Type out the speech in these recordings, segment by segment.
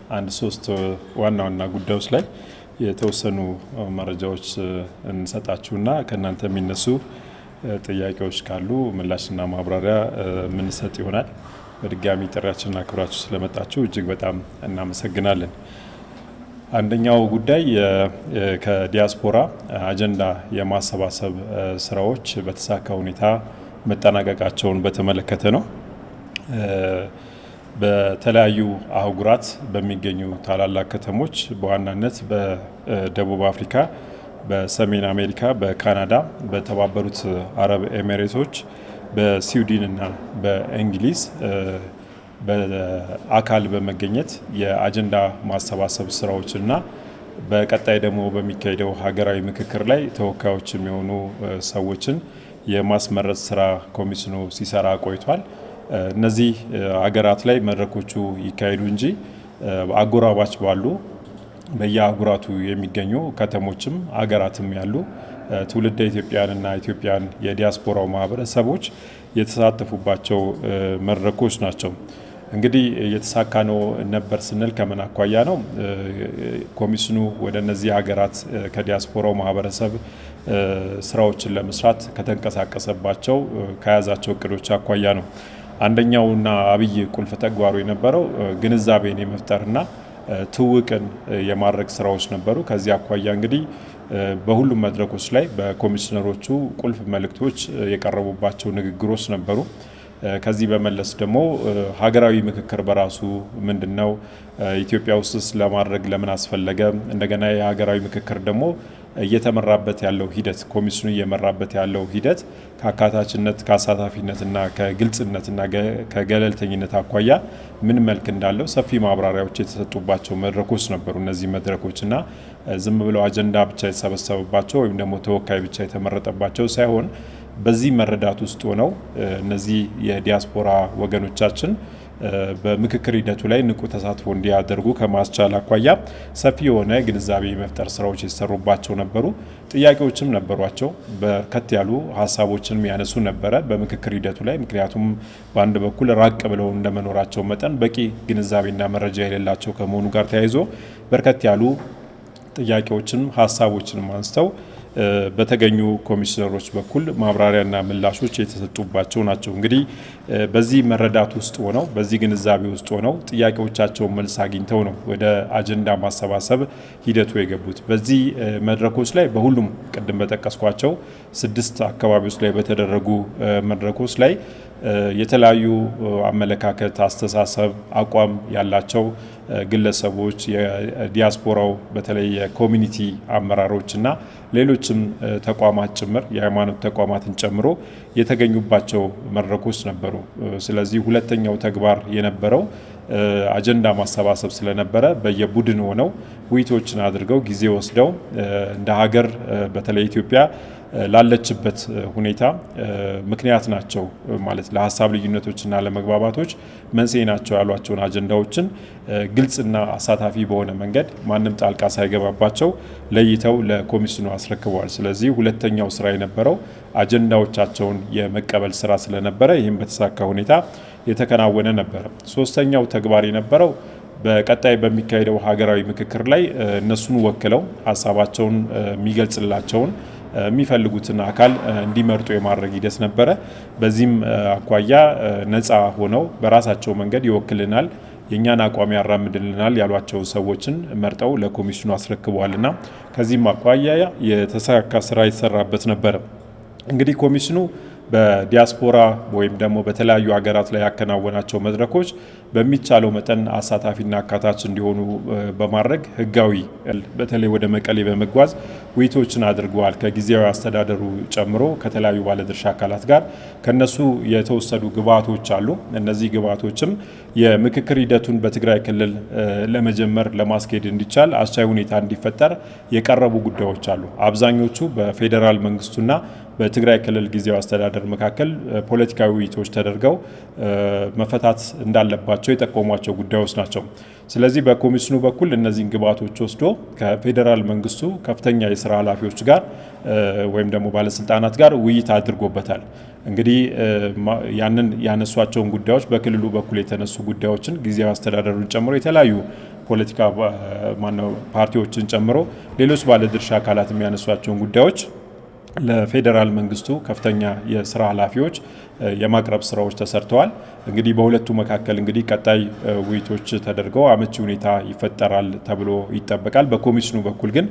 አንድ ሶስት ዋና ዋና ጉዳዮች ላይ የተወሰኑ መረጃዎች እንሰጣችሁና ከእናንተ የሚነሱ ጥያቄዎች ካሉ ምላሽና ማብራሪያ ምንሰጥ ይሆናል። በድጋሚ ጥሪያችንን አክብራችሁ ስለመጣችሁ እጅግ በጣም እናመሰግናለን። አንደኛው ጉዳይ ከዲያስፖራ አጀንዳ የማሰባሰብ ስራዎች በተሳካ ሁኔታ መጠናቀቃቸውን በተመለከተ ነው። በተለያዩ አህጉራት በሚገኙ ታላላቅ ከተሞች በዋናነት በደቡብ አፍሪካ፣ በሰሜን አሜሪካ፣ በካናዳ፣ በተባበሩት አረብ ኤሚሬቶች፣ በስዊድን እና በእንግሊዝ በአካል በመገኘት የአጀንዳ ማሰባሰብ ስራዎችና በቀጣይ ደግሞ በሚካሄደው ሀገራዊ ምክክር ላይ ተወካዮች የሚሆኑ ሰዎችን የማስመረጥ ስራ ኮሚሽኑ ሲሰራ ቆይቷል። እነዚህ ሀገራት ላይ መድረኮቹ ይካሄዱ እንጂ አጎራባች ባሉ በየአህጉራቱ የሚገኙ ከተሞችም ሀገራትም ያሉ ትውልደ ኢትዮጵያንና ኢትዮጵያን የዲያስፖራው ማህበረሰቦች የተሳተፉባቸው መድረኮች ናቸው። እንግዲህ የተሳካ ነው ነበር ስንል ከምን አኳያ ነው? ኮሚሽኑ ወደ እነዚህ ሀገራት ከዲያስፖራው ማህበረሰብ ስራዎችን ለመስራት ከተንቀሳቀሰባቸው ከያዛቸው እቅዶች አኳያ ነው። አንደኛውና አብይ ቁልፍ ተግባሩ የነበረው ግንዛቤን የመፍጠርና ትውቅን የማድረግ ስራዎች ነበሩ። ከዚህ አኳያ እንግዲህ በሁሉም መድረኮች ላይ በኮሚሽነሮቹ ቁልፍ መልእክቶች የቀረቡባቸው ንግግሮች ነበሩ። ከዚህ በመለስ ደግሞ ሀገራዊ ምክክር በራሱ ምንድነው? ኢትዮጵያ ውስጥ ለማድረግ ለምን አስፈለገ? እንደገና የሀገራዊ ምክክር ደግሞ እየተመራበት ያለው ሂደት ኮሚሽኑ እየመራበት ያለው ሂደት ከአካታችነት ከአሳታፊነትና ከግልጽነትና ከገለልተኝነት አኳያ ምን መልክ እንዳለው ሰፊ ማብራሪያዎች የተሰጡባቸው መድረኮች ነበሩ። እነዚህ መድረኮችና ዝም ብለው አጀንዳ ብቻ የተሰበሰበባቸው ወይም ደግሞ ተወካይ ብቻ የተመረጠባቸው ሳይሆን በዚህ መረዳት ውስጥ ሆነው እነዚህ የዲያስፖራ ወገኖቻችን በምክክር ሂደቱ ላይ ንቁ ተሳትፎ እንዲያደርጉ ከማስቻል አኳያ ሰፊ የሆነ ግንዛቤ መፍጠር ስራዎች የተሰሩባቸው ነበሩ። ጥያቄዎችም ነበሯቸው። በርከት ያሉ ሀሳቦችንም ያነሱ ነበረ በምክክር ሂደቱ ላይ። ምክንያቱም በአንድ በኩል ራቅ ብለው እንደመኖራቸው መጠን በቂ ግንዛቤና መረጃ የሌላቸው ከመሆኑ ጋር ተያይዞ በርከት ያሉ ጥያቄዎችንም ሀሳቦችንም አንስተው በተገኙ ኮሚሽነሮች በኩል ማብራሪያና ምላሾች የተሰጡባቸው ናቸው። እንግዲህ በዚህ መረዳት ውስጥ ሆነው በዚህ ግንዛቤ ውስጥ ሆነው ጥያቄዎቻቸውን መልስ አግኝተው ነው ወደ አጀንዳ ማሰባሰብ ሂደቱ የገቡት። በዚህ መድረኮች ላይ በሁሉም ቅድም በጠቀስኳቸው 6 አካባቢዎች ላይ በተደረጉ መድረኮች ላይ የተለያዩ አመለካከት፣ አስተሳሰብ፣ አቋም ያላቸው ግለሰቦች የዲያስፖራው በተለይ የኮሚኒቲ አመራሮች እና ሌሎችም ተቋማት ጭምር የሃይማኖት ተቋማትን ጨምሮ የተገኙባቸው መድረኮች ነበሩ። ስለዚህ ሁለተኛው ተግባር የነበረው አጀንዳ ማሰባሰብ ስለነበረ በየቡድን ሆነው ውይይቶችን አድርገው ጊዜ ወስደው እንደ ሀገር በተለይ ኢትዮጵያ ላለችበት ሁኔታ ምክንያት ናቸው ማለት ለሀሳብ ልዩነቶችና ለመግባባቶች መንስኤ ናቸው ያሏቸውን አጀንዳዎችን ግልጽና አሳታፊ በሆነ መንገድ ማንም ጣልቃ ሳይገባባቸው ለይተው ለኮሚሽኑ አስረክበዋል። ስለዚህ ሁለተኛው ስራ የነበረው አጀንዳዎቻቸውን የመቀበል ስራ ስለነበረ ይህም በተሳካ ሁኔታ የተከናወነ ነበረ። ሶስተኛው ተግባር የነበረው በቀጣይ በሚካሄደው ሀገራዊ ምክክር ላይ እነሱን ወክለው ሀሳባቸውን የሚገልጽላቸውን የሚፈልጉትን አካል እንዲመርጡ የማድረግ ሂደት ነበረ። በዚህም አኳያ ነፃ ሆነው በራሳቸው መንገድ ይወክልናል፣ የእኛን አቋም ያራምድልናል ያሏቸው ሰዎችን መርጠው ለኮሚሽኑ አስረክበዋልና ከዚህም አኳያ የተሳካ ስራ የተሰራበት ነበረ። እንግዲህ ኮሚሽኑ በዲያስፖራ ወይም ደግሞ በተለያዩ ሀገራት ላይ ያከናወናቸው መድረኮች በሚቻለው መጠን አሳታፊና አካታች እንዲሆኑ በማድረግ ህጋዊ በተለይ ወደ መቀሌ በመጓዝ ውይይቶችን አድርገዋል። ከጊዜያዊ አስተዳደሩ ጨምሮ ከተለያዩ ባለድርሻ አካላት ጋር ከነሱ የተወሰዱ ግብዓቶች አሉ። እነዚህ ግብዓቶችም የምክክር ሂደቱን በትግራይ ክልል ለመጀመር ለማስኬድ እንዲቻል አስቻይ ሁኔታ እንዲፈጠር የቀረቡ ጉዳዮች አሉ። አብዛኞቹ በፌዴራል መንግስቱና በትግራይ ክልል ጊዜያዊ አስተዳደር መካከል ፖለቲካዊ ውይይቶች ተደርገው መፈታት እንዳለባቸው የጠቆሟቸው ጉዳዮች ናቸው። ስለዚህ በኮሚሽኑ በኩል እነዚህን ግብዓቶች ወስዶ ከፌዴራል መንግስቱ ከፍተኛ የስራ ኃላፊዎች ጋር ወይም ደግሞ ባለስልጣናት ጋር ውይይት አድርጎበታል። እንግዲህ ያንን ያነሷቸውን ጉዳዮች በክልሉ በኩል የተነሱ ጉዳዮችን ጊዜያዊ አስተዳደሩን ጨምሮ የተለያዩ ፖለቲካ ፓርቲዎችን ጨምሮ ሌሎች ባለድርሻ አካላት የሚያነሷቸውን ጉዳዮች ለፌዴራል መንግስቱ ከፍተኛ የስራ ኃላፊዎች የማቅረብ ስራዎች ተሰርተዋል። እንግዲህ በሁለቱ መካከል እንግዲህ ቀጣይ ውይይቶች ተደርገው አመቺ ሁኔታ ይፈጠራል ተብሎ ይጠበቃል። በኮሚሽኑ በኩል ግን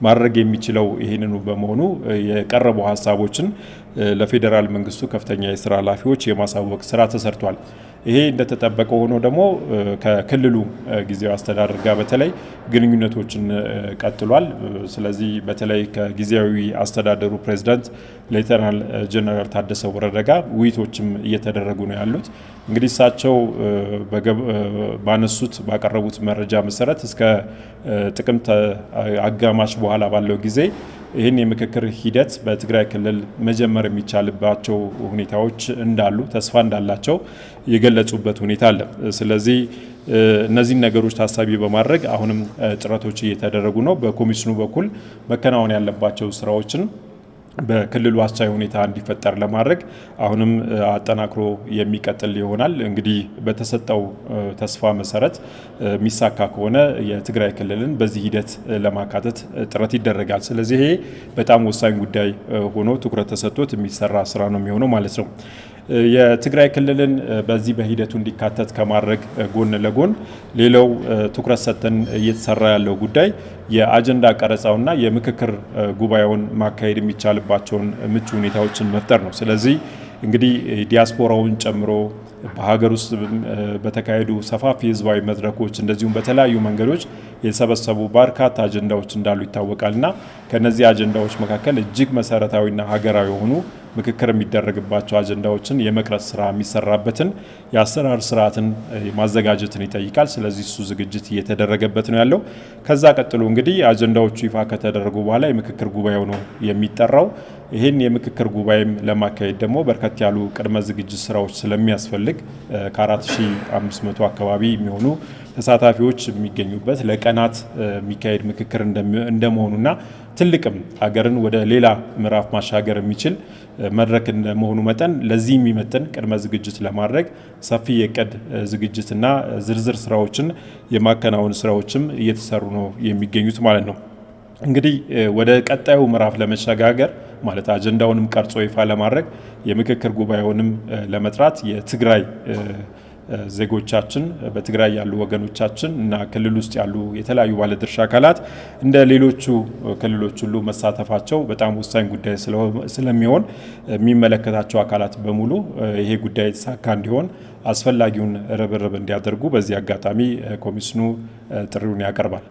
ማድረግ የሚችለው ይህንኑ በመሆኑ የቀረቡ ሀሳቦችን ለፌዴራል መንግስቱ ከፍተኛ የስራ ኃላፊዎች የማሳወቅ ስራ ተሰርቷል። ይሄ እንደተጠበቀ ሆኖ ደግሞ ከክልሉ ጊዜያዊ አስተዳደር ጋር በተለይ ግንኙነቶችን ቀጥሏል። ስለዚህ በተለይ ከጊዜያዊ አስተዳደሩ ፕሬዝዳንት ሌተናል ጀነራል ታደሰ ወረደ ጋር ውይይቶችም እየተደረጉ ነው ያሉት። እንግዲህ እሳቸው ባቀረቡት መረጃ መሰረት እስከ ጥቅምት አጋማሽ በኋላ ባለው ጊዜ ይህን የምክክር ሂደት በትግራይ ክልል መጀመር የሚቻልባቸው ሁኔታዎች እንዳሉ ተስፋ እንዳላቸው የገለጹበት ሁኔታ አለ። ስለዚህ እነዚህን ነገሮች ታሳቢ በማድረግ አሁንም ጥረቶች እየተደረጉ ነው። በኮሚሽኑ በኩል መከናወን ያለባቸው ስራዎችን በክልሉ አስቻይ ሁኔታ እንዲፈጠር ለማድረግ አሁንም አጠናክሮ የሚቀጥል ይሆናል። እንግዲህ በተሰጠው ተስፋ መሰረት የሚሳካ ከሆነ የትግራይ ክልልን በዚህ ሂደት ለማካተት ጥረት ይደረጋል። ስለዚህ ይሄ በጣም ወሳኝ ጉዳይ ሆኖ ትኩረት ተሰጥቶት የሚሰራ ስራ ነው የሚሆነው ማለት ነው። የትግራይ ክልልን በዚህ በሂደቱ እንዲካተት ከማድረግ ጎን ለጎን ሌላው ትኩረት ሰጥተን እየተሰራ ያለው ጉዳይ የአጀንዳ ቀረጻውና የምክክር ጉባኤውን ማካሄድ የሚቻልባቸውን ምቹ ሁኔታዎችን መፍጠር ነው። ስለዚህ እንግዲህ ዲያስፖራውን ጨምሮ በሀገር ውስጥ በተካሄዱ ሰፋፊ ህዝባዊ መድረኮች እንደዚሁም በተለያዩ መንገዶች የተሰበሰቡ በርካታ አጀንዳዎች እንዳሉ ይታወቃልና ከነዚህ አጀንዳዎች መካከል እጅግ መሰረታዊና ሀገራዊ የሆኑ ምክክር የሚደረግባቸው አጀንዳዎችን የመቅረጽ ስራ የሚሰራበትን የአሰራር ስርዓትን ማዘጋጀትን ይጠይቃል። ስለዚህ እሱ ዝግጅት እየተደረገበት ነው ያለው። ከዛ ቀጥሎ እንግዲህ አጀንዳዎቹ ይፋ ከተደረጉ በኋላ የምክክር ጉባኤው ነው የሚጠራው። ይህን የምክክር ጉባኤም ለማካሄድ ደግሞ በርከት ያሉ ቅድመ ዝግጅት ስራዎች ስለሚያስፈልግ ከ4500 አካባቢ የሚሆኑ ተሳታፊዎች የሚገኙበት ለቀናት የሚካሄድ ምክክር እንደመሆኑና ትልቅም ሀገርን ወደ ሌላ ምዕራፍ ማሻገር የሚችል መድረክ እንደመሆኑ መጠን ለዚህ የሚመጥን ቅድመ ዝግጅት ለማድረግ ሰፊ የዕቅድ ዝግጅትና ዝርዝር ስራዎችን የማከናወን ስራዎችም እየተሰሩ ነው የሚገኙት ማለት ነው። እንግዲህ ወደ ቀጣዩ ምዕራፍ ለመሸጋገር ማለት አጀንዳውንም ቀርጾ ይፋ ለማድረግ የምክክር ጉባኤውንም ለመጥራት የትግራይ ዜጎቻችን በትግራይ ያሉ ወገኖቻችን እና ክልል ውስጥ ያሉ የተለያዩ ባለድርሻ አካላት እንደ ሌሎቹ ክልሎች ሁሉ መሳተፋቸው በጣም ወሳኝ ጉዳይ ስለሚሆን የሚመለከታቸው አካላት በሙሉ ይሄ ጉዳይ የተሳካ እንዲሆን አስፈላጊውን ርብርብ እንዲያደርጉ በዚህ አጋጣሚ ኮሚሽኑ ጥሪውን ያቀርባል።